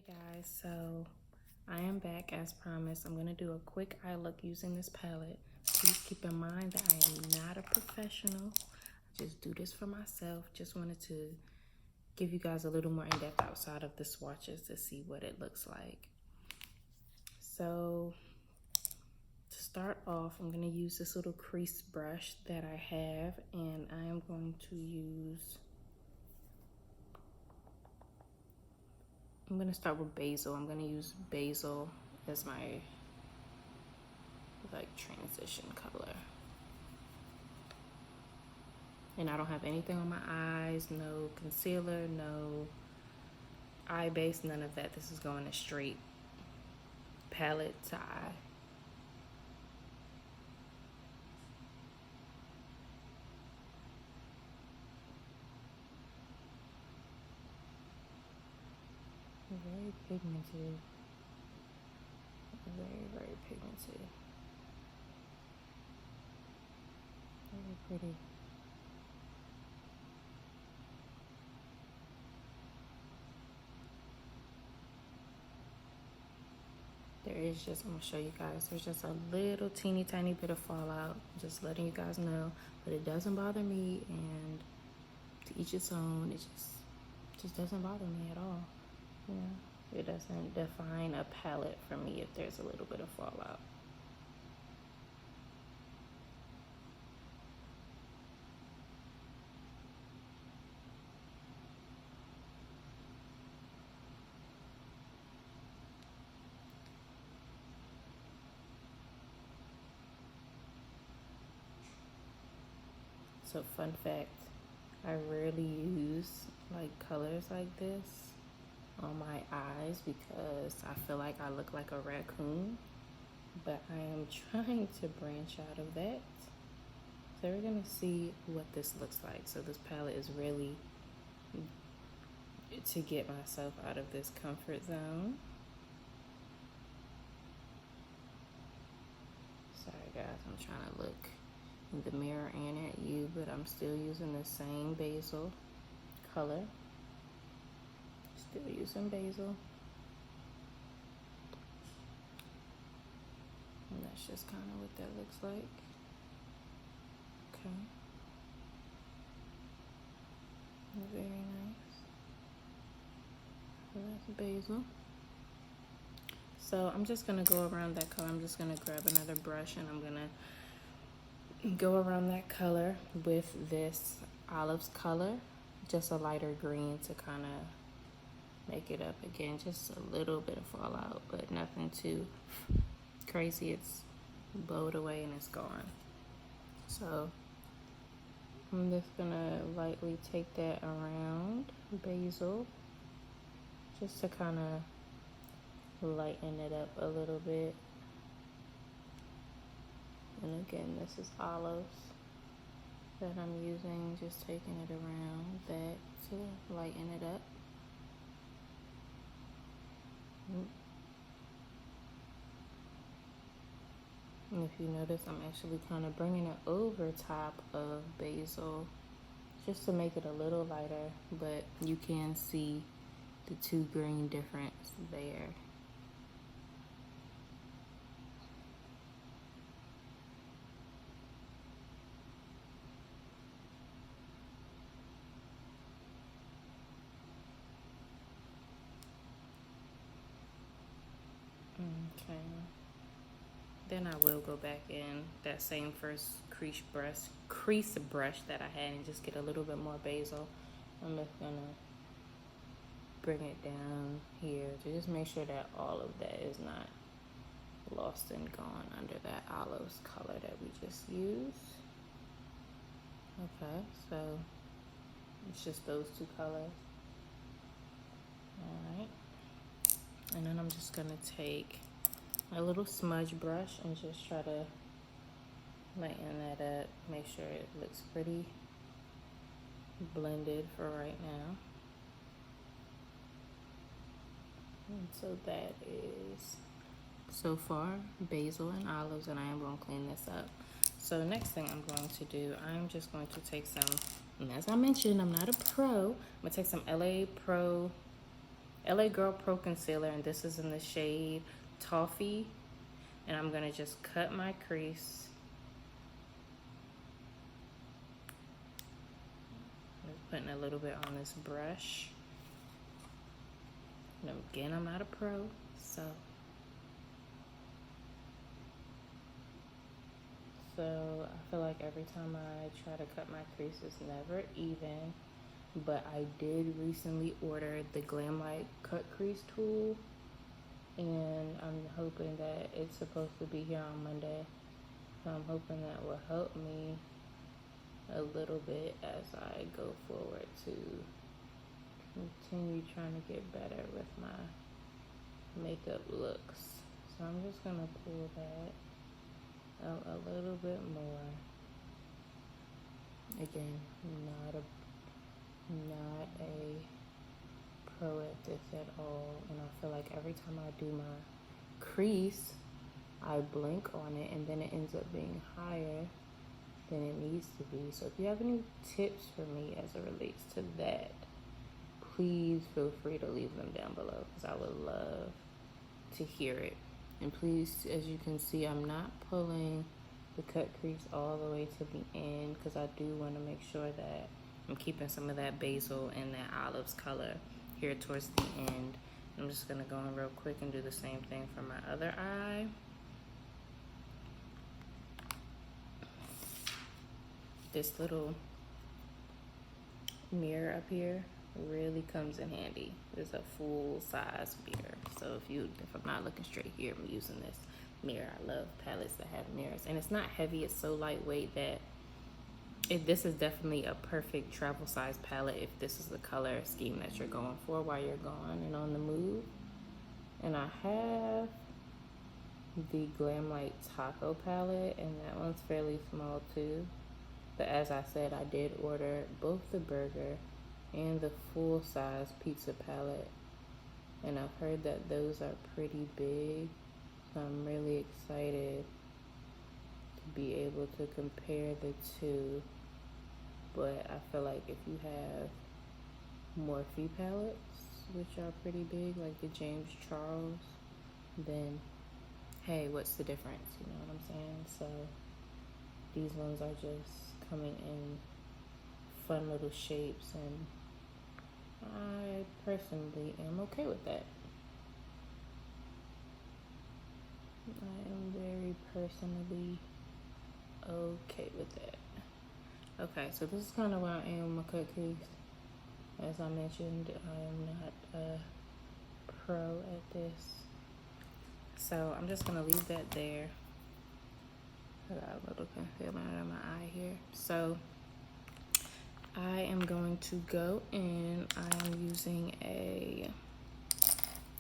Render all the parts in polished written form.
Hey guys, so I am back as promised. I'm gonna do a quick eye look using this palette. Please keep in mind that I am not a professional. I just do this for myself. Just wanted to give you guys a little more in depth outside of the swatches to see what it looks like. So to start off, I'm gonna use this little crease brush that I have, and I am going to use, I'm gonna start with Basil. I'm gonna use Basil as my transition color. And I don't have anything on my eyes, no concealer, no eye base, none of that. This is going a straight palette to eye. Very pigmented. Very pigmented. Very pretty. There is just, I'm gonna show you guys, there's just a little teeny tiny bit of fallout. Just letting you guys know, but it doesn't bother me, and to each its own. It just doesn't bother me at all. You know, it doesn't define a palette for me if there's a little bit of fallout. So fun fact, I rarely use like colors like this on my eyes because I feel like I look like a raccoon, but I am trying to branch out of that. So we're gonna see what this looks like. So this palette is really to get myself out of this comfort zone. Sorry guys, I'm trying to look in the mirror and at you, but I'm still using the same Basil color. Still using Basil. And that's just kind of what that looks like. Okay. Very nice. So that's Basil. So I'm just gonna go around that color. I'm just gonna grab another brush and I'm gonna go around that color with this olives color, just a lighter green to kind of make it up again. Just a little bit of fallout, but nothing too crazy. It's blowed away and it's gone. So I'm just gonna lightly take that around Basil just to kind of lighten it up a little bit. And again, this is olives that I'm using, just taking it around that to lighten it up. And if you notice, I'm actually kind of bringing it over top of Basil just to make it a little lighter, but you can see the two green difference there. Okay. Then I will go back in that same first crease brush that I had and just get a little bit more Basil. I'm just gonna bring it down here to just make sure that all of that is not lost and gone under that olives color that we just used. Okay, so it's just those two colors. All right. And then I'm just gonna take a little smudge brush and just try to lighten that up, make sure it looks pretty blended for right now. And so that is so far Basil and olives, and I am going to clean this up. So next thing I'm going to do, I'm just going to take some, and as I mentioned, I'm not a pro, I'm going to take some LA LA Girl Pro Concealer, and this is in the shade Toffee. And I'm gonna just cut my crease. Just putting a little bit on this brush. And again, I'm not a pro, so I feel like every time I try to cut my crease, it's never even. But I did recently order the Glamlite cut crease tool, and I'm hoping that it's supposed to be here on Monday. So I'm hoping that will help me a little bit as I go forward to continue trying to get better with my makeup looks. So I'm just gonna pull that out a little bit more. Again, not a pro at this at all, and I feel like every time I do my crease, I blink on it and then it ends up being higher than it needs to be. So if you have any tips for me as it relates to that, please feel free to leave them down below, because I would love to hear it. And please, as you can see, I'm not pulling the cut crease all the way to the end, because I do want to make sure that I'm keeping some of that basil and that olives color here towards the end. I'm just going to go in real quick and do the same thing for my other eye. This little mirror up here really comes in handy. It's a full size mirror. So if I'm not looking straight here, I'm using this mirror. I love palettes that have mirrors. And it's not heavy, it's so lightweight that this is definitely a perfect travel size palette if this is the color scheme that you're going for while you're gone and on the move. And I have the Glamlite Taco palette, and that one's fairly small too. But as I said, I did order both the burger and the full size pizza palette, and I've heard that those are pretty big. So I'm really excited to be able to compare the two. But I feel like if you have Morphe palettes, which are pretty big, like the James Charles, then hey, what's the difference? You know what I'm saying? So these ones are just coming in fun little shapes, and I personally am okay with that. I am very personally okay with that. Okay, so this is kind of where I am with my cut crease. As I mentioned, I am not a pro at this. So I'm just gonna leave that there. I got a little concealer under my eye here. So I am going to go in. I am using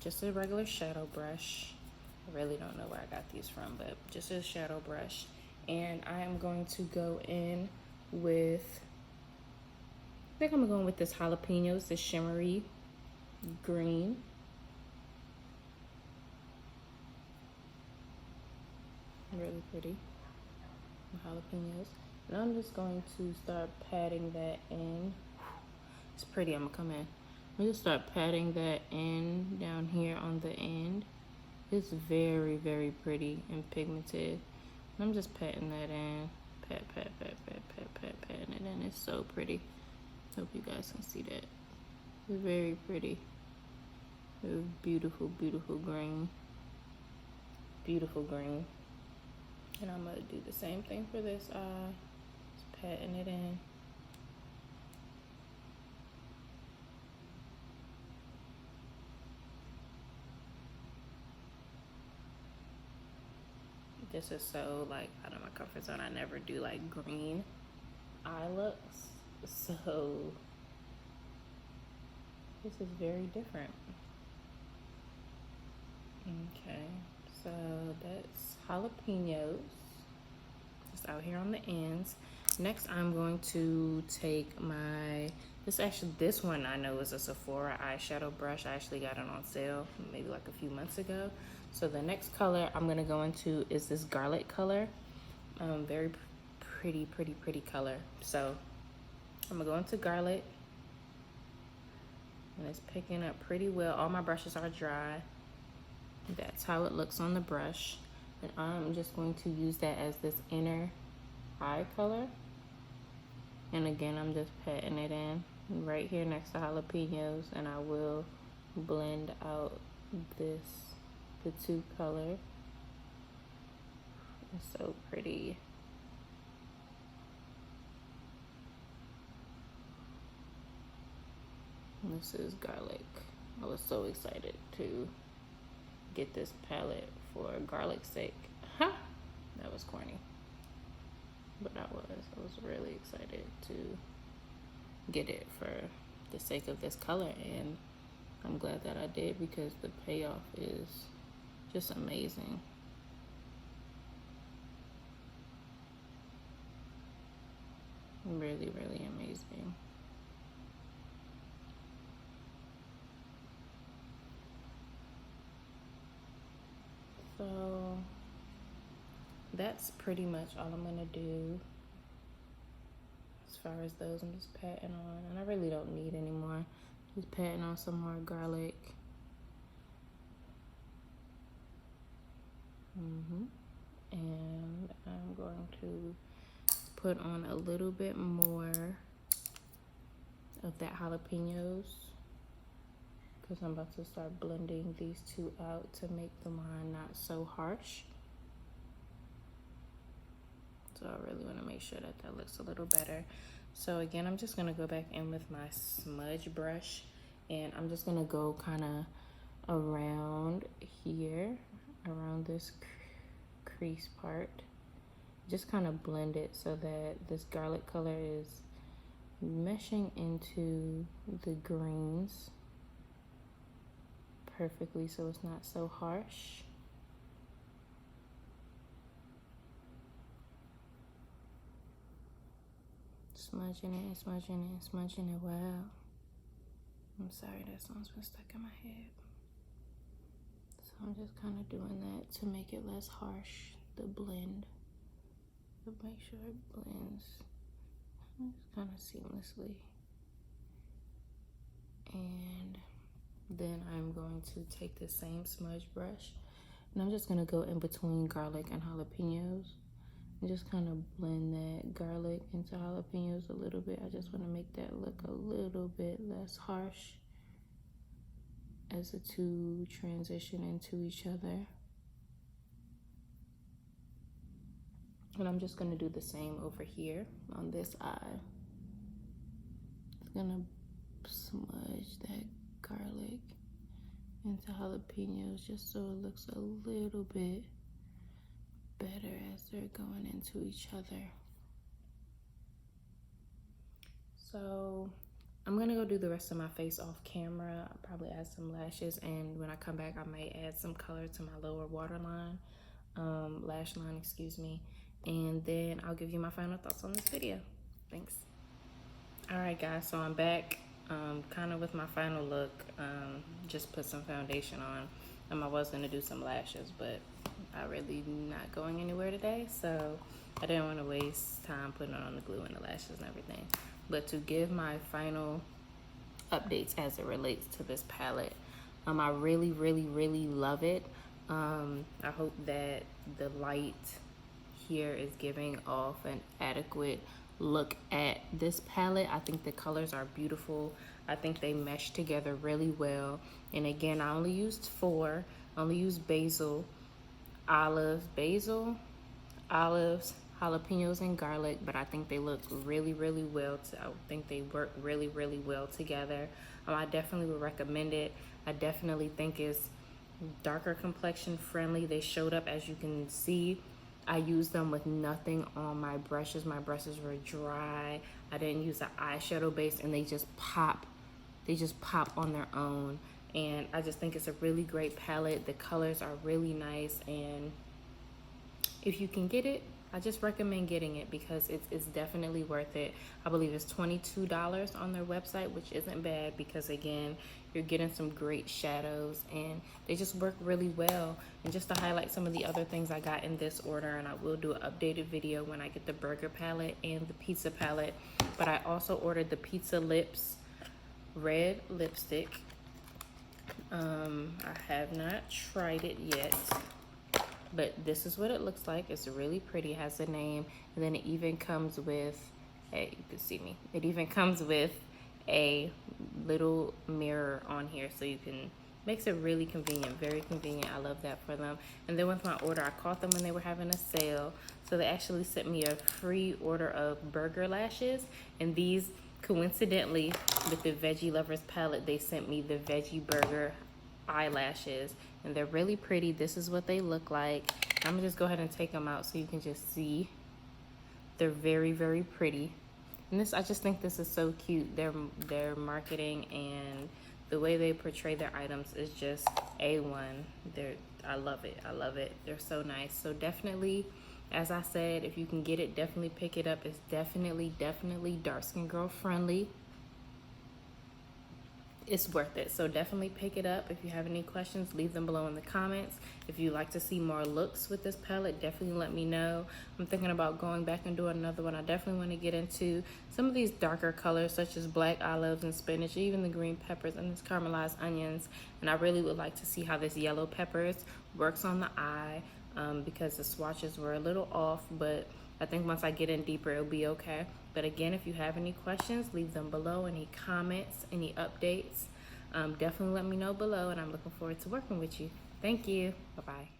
just a regular shadow brush. I really don't know where I got these from, but just a shadow brush. And I am going to go in with, I think I'm going with this jalapenos, this shimmery green. Really pretty. Jalapenos. And I'm just going to start patting that in. It's pretty. I'm gonna come in. I'm gonna start patting that in down here on the end. It's very, very pretty and pigmented. And I'm just patting that in. Patting it in. It's so pretty. Hope you guys can see that. It's very pretty. It's beautiful, beautiful green. Beautiful green. And I'm gonna do the same thing for this eye. Just patting it in. This is so like out of my comfort zone. I never do like green eye looks. So this is very different. Okay, so that's jalapenos. Just out here on the ends. Next, I'm going to take my, this one I know is a Sephora eyeshadow brush. I actually got it on sale maybe like a few months ago. So the next color I'm gonna go into is this garlic color. Very pretty color. So I'm gonna go into garlic. and it's picking up pretty well. All my brushes are dry. That's how it looks on the brush. And I'm just going to use that as this inner eye color. And again, I'm just patting it in right here next to jalapenos, and I will blend out the two color. It's so pretty. This is garlic. I was so excited to get this palette for garlic's sake. Huh? That was corny. But I was really excited to get it for the sake of this color, and I'm glad that I did because the payoff is just amazing. Really, really amazing. So that's pretty much all I'm gonna do as far as those. I'm just patting on, and I really don't need any more. Just patting on some more garlic. And I'm going to put on a little bit more of that jalapenos because I'm about to start blending these two out to make the line not so harsh. So I really want to make sure that that looks a little better. So again, I'm just gonna go back in with my smudge brush, and I'm just gonna go kind of around here, around this crease part. Just kind of blend it so that this garlic color is meshing into the greens perfectly, so it's not so harsh. Smudging it and smudging it and smudging it well. I'm sorry, that song's been stuck in my head. So I'm just kind of doing that to make it less harsh, the blend. To make sure it blends just kind of seamlessly. And then I'm going to take the same smudge brush, and I'm just going to go in between garlic and jalapenos and just kind of blend that garlic into jalapenos a little bit. I just want to make that look a little bit less harsh as the two transition into each other. And I'm just going to do the same over here on this eye. Just going to smudge that garlic into jalapenos just so it looks a little bit better as they're going into each other. So I'm gonna go do the rest of my face off camera. I'll probably add some lashes, and when I come back I may add some color to my lower waterline, lash line, excuse me, and then I'll give you my final thoughts on this video. Thanks. All right guys, so I'm back kind of with my final look. Just put some foundation on. I was gonna do some lashes, but I really not going anywhere today, so I didn't want to waste time putting on the glue and the lashes and everything. But to give my final updates as it relates to this palette, I really, really, really love it. I hope that the light here is giving off an adequate look at this palette. I think the colors are beautiful. I think they mesh together really well. And again, I only used 4. I only used basil, olives, jalapenos, and garlic, but I think they look really, really well. I think they work really, really well together. I definitely would recommend it. I definitely think it's darker complexion friendly. They showed up, as you can see. I used them with nothing on my brushes. My brushes were dry. I didn't use an eyeshadow base, and they just pop. They just pop on their own. And I just think it's a really great palette. The colors are really nice, and if you can get it, I just recommend getting it because it's definitely worth it. I believe it's $22 on their website, which isn't bad because again, you're getting some great shadows and they just work really well. And just to highlight some of the other things I got in this order, and I will do an updated video when I get the burger palette and the pizza palette, but I also ordered the pizza lips red lipstick. I have not tried it yet, but this is what it looks like. It's really pretty. It has a name, and then it even comes with you can see me. It even comes with a little mirror on here, so you can, makes it really convenient, very convenient. I love that for them. And then with my order, I caught them when they were having a sale, so they actually sent me a free order of burger lashes, and these, coincidentally, with the Veggie Lovers palette, they sent me the veggie burger eyelashes, and they're really pretty. This is what they look like. I'm gonna just go ahead and take them out so you can just see. They're very, very pretty. And this, I just think this is so cute. Their marketing and the way they portray their items is just A1. I love it. I love it. They're so nice. So definitely, as I said, if you can get it, definitely pick it up. It's definitely dark skin girl friendly. It's worth it. So definitely pick it up. If you have any questions, leave them below in the comments. If you'd like to see more looks with this palette, definitely let me know. I'm thinking about going back and doing another one. I definitely want to get into some of these darker colors, such as black olives and spinach, even the green peppers and this caramelized onions. And I really would like to see how this yellow peppers works on the eye, because the swatches were a little off, but I think once I get in deeper, it'll be okay. But again, if you have any questions, leave them below. Any comments, any updates, definitely let me know below, and I'm looking forward to working with you. Thank you. Bye-bye.